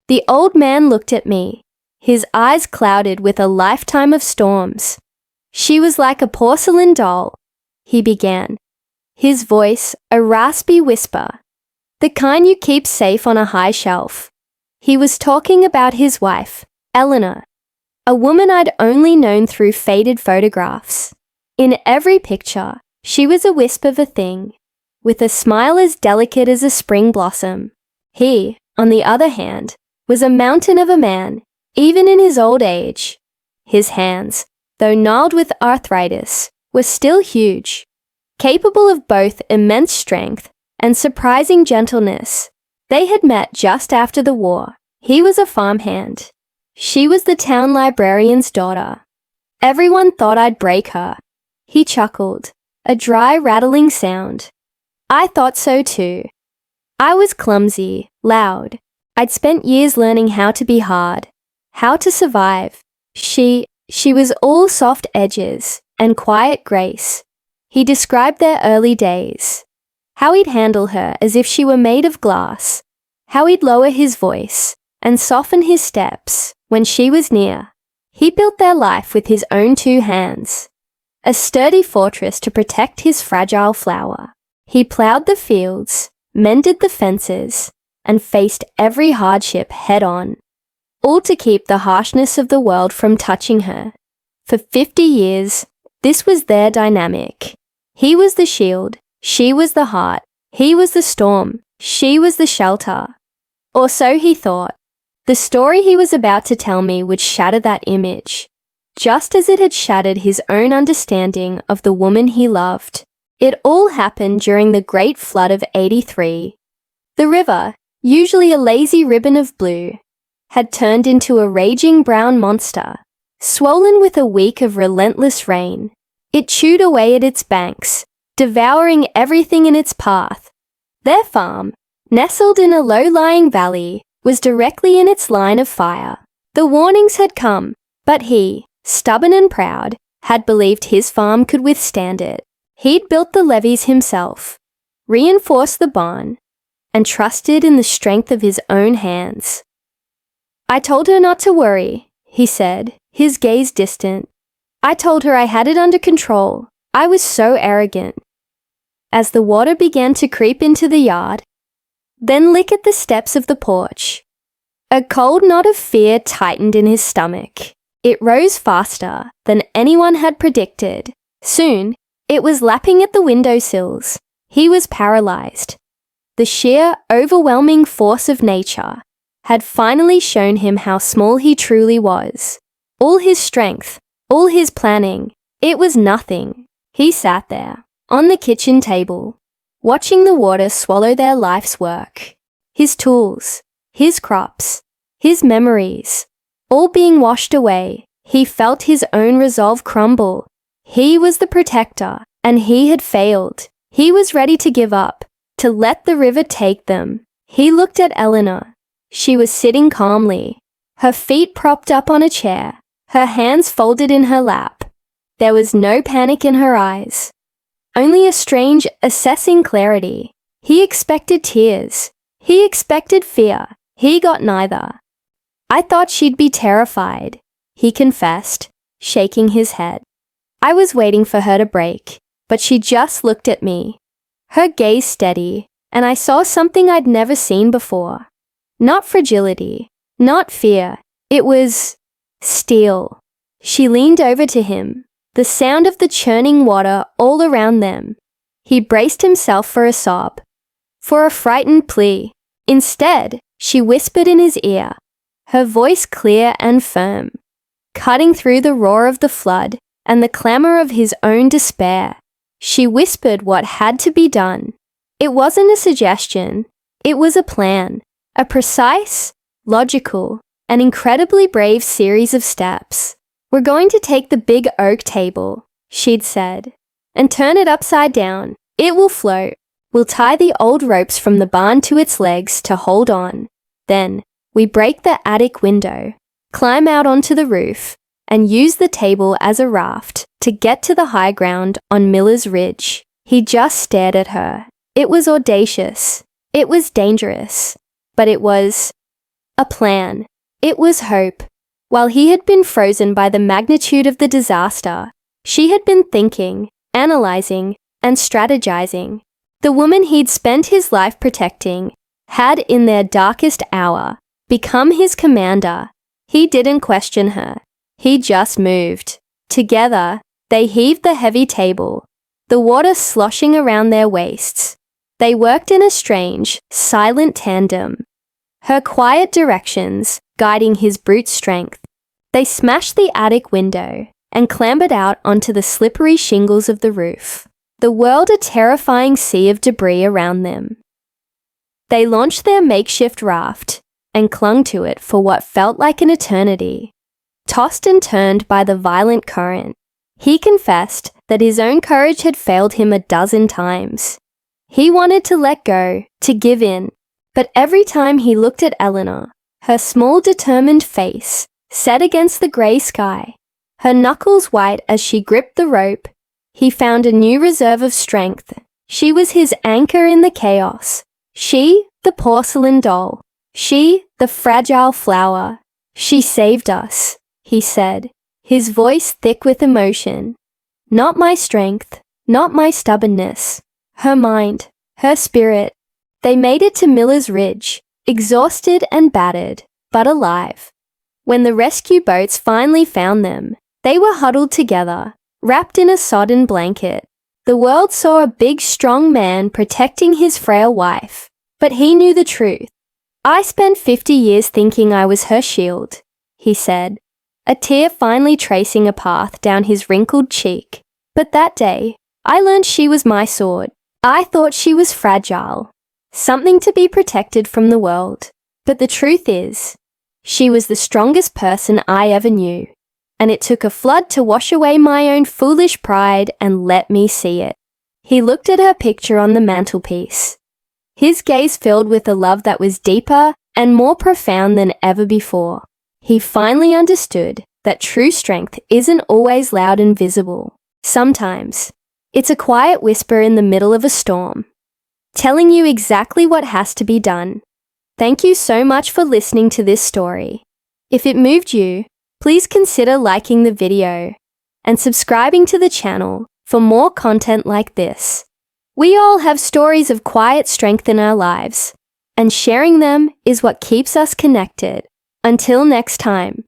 The old man looked at me, his eyes clouded with a lifetime of storms. "She was like a porcelain doll," he began, his voice a raspy whisper, "the kind you keep safe on a high shelf." He was talking about his wife, Eleanor, a woman I'd only known through faded photographs. In every picture, she was a wisp of a thing, with a smile as delicate as a spring blossom. He, on the other hand, was a mountain of a man, even in his old age. His hands, though gnarled with arthritis, were still huge, capable of both immense strength and surprising gentleness. They had met just after the war. He was a farmhand. She was the town librarian's daughter. Everyone thought I'd break her. He chuckled, a dry, rattling sound. I thought so too. I was clumsy, loud. I'd spent years learning how to be hard, how to survive. She was all soft edges and quiet grace. He described their early days, how he'd handle her as if she were made of glass, how he'd lower his voice and soften his steps when she was near. He built their life with his own 2 hands, a sturdy fortress to protect his fragile flower. He plowed the fields, mended the fences, and faced every hardship head-on, all to keep the harshness of the world from touching her. For 50 years, this was their dynamic. He was the shield, she was the heart. He was the storm, she was the shelter. Or so he thought. The story he was about to tell me would shatter that image, just as it had shattered his own understanding of the woman he loved. It all happened during the Great Flood of '83. The river, usually a lazy ribbon of blue, had turned into a raging brown monster, swollen with a week of relentless rain. It chewed away at its banks, devouring everything in its path. Their farm, nestled in a low-lying valley, was directly in its line of fire. The warnings had come, but he, stubborn and proud, had believed his farm could withstand it. He'd built the levees himself, reinforced the barn, and trusted in the strength of his own hands. "I told her not to worry," he said, his gaze distant. "I told her I had it under control. I was so arrogant." As the water began to creep into the yard, then lick at the steps of the porch, a cold knot of fear tightened in his stomach. It rose faster than anyone had predicted. Soon, it was lapping at the windowsills. He was paralyzed. The sheer, overwhelming force of nature had finally shown him how small he truly was. All his strength, all his planning, it was nothing. He sat there, on the kitchen table, watching the water swallow their life's work. His tools, his crops, his memories, all being washed away. He felt his own resolve crumble. He was the protector, and he had failed. He was ready to give up, to let the river take them. He looked at Eleanor. She was sitting calmly, her feet propped up on a chair, her hands folded in her lap. There was no panic in her eyes, only a strange, assessing clarity. He expected tears. He expected fear. He got neither. "I thought she'd be terrified," he confessed, shaking his head. "I was waiting for her to break, but she just looked at me, her gaze steady, and I saw something I'd never seen before. Not fragility, not fear. It was steel." She leaned over to him, the sound of the churning water all around them. He braced himself for a sob, for a frightened plea. Instead, she whispered in his ear, her voice clear and firm, cutting through the roar of the flood and the clamor of his own despair. She whispered what had to be done. It wasn't a suggestion, it was a plan, a precise, logical, and incredibly brave series of steps. "We're going to take the big oak table," she'd said, "and turn it upside down. It will float. We'll tie the old ropes from the barn to its legs to hold on. Then, we break the attic window, climb out onto the roof, and use the table as a raft to get to the high ground on Miller's Ridge." He just stared at her. It was audacious. It was dangerous. But it was a plan. It was hope. While he had been frozen by the magnitude of the disaster, she had been thinking, analyzing, and strategizing. The woman he'd spent his life protecting had, in their darkest hour, become his commander. He didn't question her. He just moved. Together, they heaved the heavy table, the water sloshing around their waists. They worked in a strange, silent tandem, her quiet directions guiding his brute strength. They smashed the attic window and clambered out onto the slippery shingles of the roof, the world a terrifying sea of debris around them. They launched their makeshift raft and clung to it for what felt like an eternity. Tossed and turned by the violent current, he confessed that his own courage had failed him a dozen times. He wanted to let go, to give in, but every time he looked at Eleanor, her small determined face set against the grey sky, her knuckles white as she gripped the rope, he found a new reserve of strength. She was his anchor in the chaos. She, the porcelain doll. She, the fragile flower. She saved us, he said, his voice thick with emotion. Not my strength, not my stubbornness. Her mind, her spirit. They made it to Miller's Ridge, exhausted and battered, but alive. When the rescue boats finally found them, they were huddled together, wrapped in a sodden blanket. The world saw a big, strong man protecting his frail wife, but he knew the truth. I spent 50 years thinking I was her shield, he said, a tear finally tracing a path down his wrinkled cheek. But that day, I learned she was my sword. I thought she was fragile, something to be protected from the world. But the truth is, she was the strongest person I ever knew, and it took a flood to wash away my own foolish pride and let me see it. He looked at her picture on the mantelpiece, his gaze filled with a love that was deeper and more profound than ever before. He finally understood that true strength isn't always loud and visible. Sometimes, it's a quiet whisper in the middle of a storm, telling you exactly what has to be done. Thank you so much for listening to this story. If it moved you, please consider liking the video and subscribing to the channel for more content like this. We all have stories of quiet strength in our lives, and sharing them is what keeps us connected. Until next time.